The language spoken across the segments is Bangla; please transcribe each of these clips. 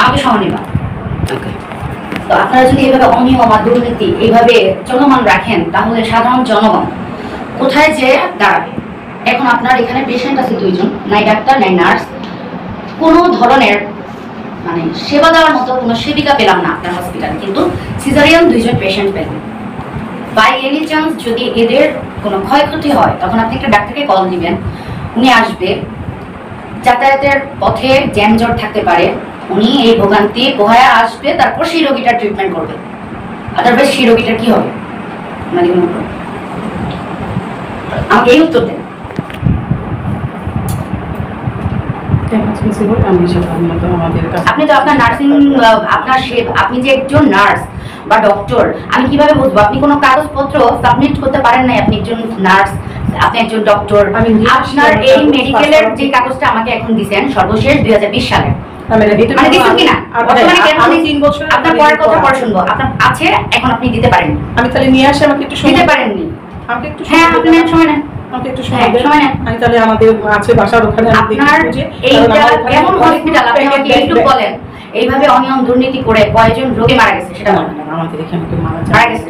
আমাকে সময় নেবা। তো আপনারা যদি এইভাবে অনিয়ম আর দুর্নীতি এইভাবে চলমান রাখেন তাহলে সাধারণ জনগণ কোথায় যে দাঁড়াবে? এখন আপনার এখানে পেশেন্ট আছে 2 জন, নাই ডাক্তার নাই নার্স, কোনো ধরনের মানে সেবা দেওয়ার মতো কোনো সেবিকা পেলাম না আপনার হসপিটালে, কিন্তু সিজারিয়ান 2 জন পেশেন্ট পেলেন। বাই এনি চান্স যদি এদের কোনো ক্ষয়ক্ষতি হয় তখন আপনি একটা ডাক্তারকে কল দিবেন, উনি আসবে। যাতায়াতের পথে জ্যামজট থাকতে পারে, উনি এই ভোগান্তি পোহায় আসবে, তারপর সেই রোগীটার ট্রিটমেন্ট করবে। আদারওয়াইজ সেই রোগীটার কি হবে? মানে আমাকে এই উত্তর দেন। আপনি তো আপনার নার্সিং আপনি যে একজন নার্স বা ডক্টর, আমি কিভাবে বুঝবো? আপনি কোনো কাগজপত্র সাবমিট করতে পারেন নাই, আপনি একজন নার্স, আপনি একজন ডক্টর। আপনার এই মেডিকেলের যে কাগজটা আমাকে এখন দিয়েছেন সর্বশেষ 2020 সালে, মানে দিচ্ছেন কিনা? আপনার পরের কথা পরে শুনবো। আপনার আছে, এখন আপনি দিতে পারেননি। আমি তাহলে নিয়ে আসি, আমাকে একটু দিতে পারেননি। হ্যাঁ, আপনি সময় নেন। আমি তাহলে আমাদের আছে বাসার ওখানে আপনার এইটা কেমন হসপিটাল, আপনি আমাকে একটু বলেন। এইভাবে অনিয়ম দুর্নীতি করে কয়জন রোগী মারা গেছে সেটা বলেন। আমাদের এখানে মারা গেছে,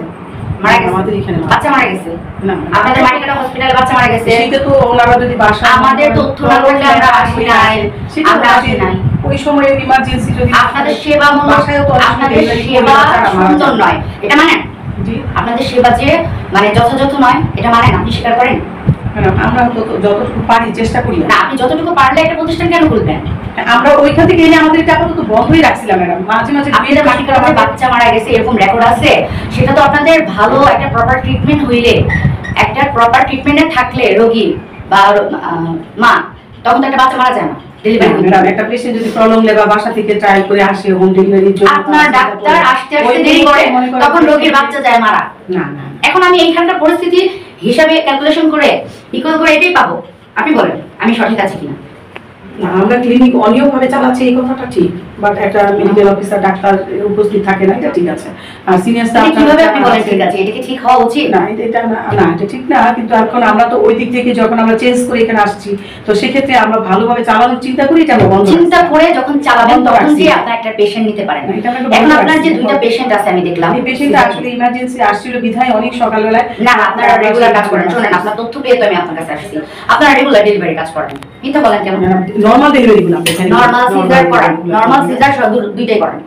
আমাদের এখানে বাচ্চা মারা গেছে না? আপনাদের মাটিকাটা হসপিটালে বাচ্চা মারা গেছে, সেটা তো ওনারা যদি বাসা আমাদের তথ্য না থাকলে আমরা আসি নাই, আমরা আসি নাই। ওই সময়ে ইমার্জেন্সি যদি আপনাদের সেবা আপনাদের সেবা সুন্দর নয়, এটা মানেন? জি, আপনাদের সেবা যে মানে যথাযথ নয়, এটা মানেন? আপনি স্বীকার করেন? আমরা যতটুকু পারি চেষ্টা করি। না, আপনি যতটুকু পারলে একটা প্রতিষ্ঠান কেন খুলবেন? আমরা ওইখান থেকে এনে আমাদের এটা আপাতত বন্ধই রাখছিলাম ম্যাডাম। মাঝে মাঝে আপনাদের মাটিকাটার বাচ্চা মারা গেছে এরকম রেকর্ড আছে, সেটা তো আপনাদের ভালো একটা প্রপার ট্রিটমেন্ট হইলে, একটা প্রপার ট্রিটমেন্টে থাকলে রোগী বা মা, তখন তো একটা বাচ্চা মারা যায় না। একটা পেশেন্ট যদি প্রলং লেবা বাসা থেকে ট্রাই করে আসে হোম ডেলিভারির জন্য, আপনার ডাক্তার আসতে দেরি করে, তখন রোগীর বাচ্চা যায় মারা। না না, এখন আমি এইখানকার পরিস্থিতি হিসাবে ক্যালকুলেশন করে ইকুয়াল করে এটাই পাবো। আপনি বলেন আমি সঠিক আছি কিনা? না, আমরা ক্লিনিক অনিয়মভাবে চালাচ্ছি এই কথাটা ঠিক, বাট একটা মেডিকেল অফিসার ডাক্তার উপস্থিত থাকে না, এটা ঠিক আছে। আর সিনিয়র স্টাফ কিভাবে আপনি বলেন ঠিক আছে? এটা কি ঠিক হওয়া উচিত? না, এটা না, এটা ঠিক না। কিন্তু এখন আমরা তো ওই দিক থেকে যখন আমরা চেঞ্জ করে এখানে আসছি, তো সেক্ষেত্রে আমরা ভালোভাবে চালানোর চিন্তা করি, এটা বন্ধ চিন্তা করে যখন চালাবেন তখন যে আপনার একটা পেশেন্ট নিতে পারেন। এখন আপনার যে 2টা পেশেন্ট আছে আমি দেখলাম, এই পেশেন্ট আসলে ইমার্জেন্সি আসছিল বিধায় অনেক সকালবেলায়। না, আপনারা রেগুলার কাজ করেন। শুনেন, আপনার তথ্য পেয়ে তো আমি আপনার কাছে আসছি। আপনারা রেগুলার ডেলিভারি কাজ করেন, কিন্তু বলেন কেন? নরমাল ডেলিভারি গুলো আপনি এখানে নরমাল সিজার করেন, নরমাল সিজার সব দুইটাই করেন।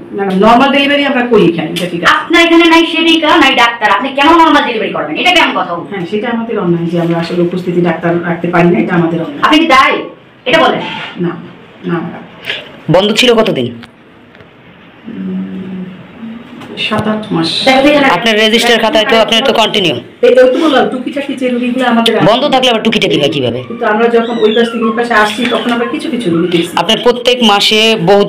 নরমাল ডেলিভারি আমরা করি এখানে, এটা ঠিক আছে। আপনার এখানে নাই সেবিকা নাই ডাক্তার, আপনি কেন নরমাল ডেলিভারি করবেন? এটা কেমন কথা? হ্যাঁ, সেটা আমাদের অন্যায় যে আমরা আসলে উপস্থিতি ডাক্তার রাখতে পারি না, এটা আমাদের অন্যায়। আপনি কি দায়ী এটা বলেন? না না। বন্ধ ছিল কতদিন? 7-8 মাস। আপনার রেজিস্টার খাতায় তো আপনার তো কন্টিনিউ এই তো বললাম, টুকিটাকি যে রোগীগুলো আমাদের বন্ধ থাকলে আবার টুকিটাকি হয় কিভাবে? কিন্তু আমরা যখন ওই পাশ থেকে ওই পাশে আসছি তখন আমরা কিছু কিছু রোগী দেখছি। আপনার প্রত্যেক মাসে বহুত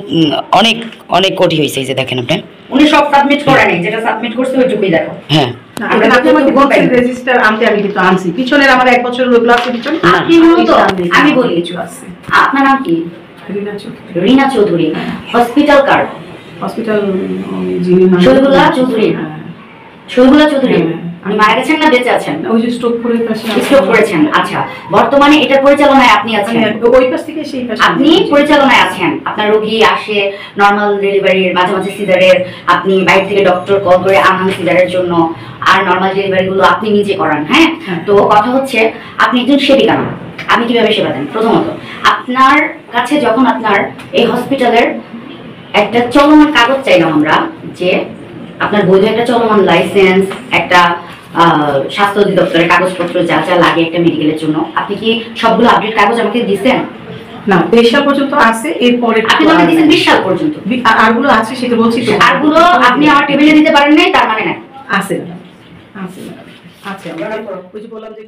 অনেক অনেক কোটি হইছে, এই যে দেখেন আপনি উনি সব সাবমিট করে নাই, যেটা সাবমিট করছে ওইটুকুই দেখো। হ্যাঁ, আমরা আপনাকে বলছি রেজিস্টার আনতে, আমি কিন্তু আনছি। পিছনের আমার 1 বছর লোক আছে পিছনে। আপনি মূলত আমি বলি কিছু আছে। আপনার নাম কি? Rina Chowdhury. Rina Chowdhury, hospital card hospital Shahidullah Chowdhury. Shahidullah Chowdhury উনি মারা গেছেন না বেঁচে আছেন? ওই যে স্ট্রোক করে স্ট্রোক করেছেন। আচ্ছা, বর্তমানে এটার পরিচালনায় আপনি আছেন? ওই পাশ থেকে সেই পাশে আপনি পরিচালনায় আছেন। আপনার রোগী আসে নরমাল ডেলিভারির, মাঝে মাঝে সিজারের, আপনি বাইরে থেকে ডক্টর কল করে আনান সিজারের জন্য, আর নরমাল ডেলিভারি গুলো আপনি নিজে করান। হ্যাঁ, তো কথা হচ্ছে আপনি একজন সেবিকা না। আপনি কিভাবে সেবা দেন? প্রথমত আপনার কাছে যখন আপনার এই হসপিটালের একটা চলমান কাগজ চাইলাম আমরা, যে আপনার বৈধ একটা চলমান লাইসেন্স, একটা স্বাস্থ্য অধিদপ্তরের কাগজপত্র যা যা লাগে একটা মেডিকেলের জন্য, আপনি কি সবগুলো আপডেট কাগজ আমাকে দিয়েছেন? না, 23 সাল পর্যন্ত আছে, এরপরে আপনি আমাকে দিয়েছেন 20 সাল পর্যন্ত। আরগুলো আছে সেটা বলছি তো। আরগুলো আপনি আমার টেবিলে দিতে পারেন নাই, তার মানে না আছে আছে আছে। আমরা ওই যে বললাম যে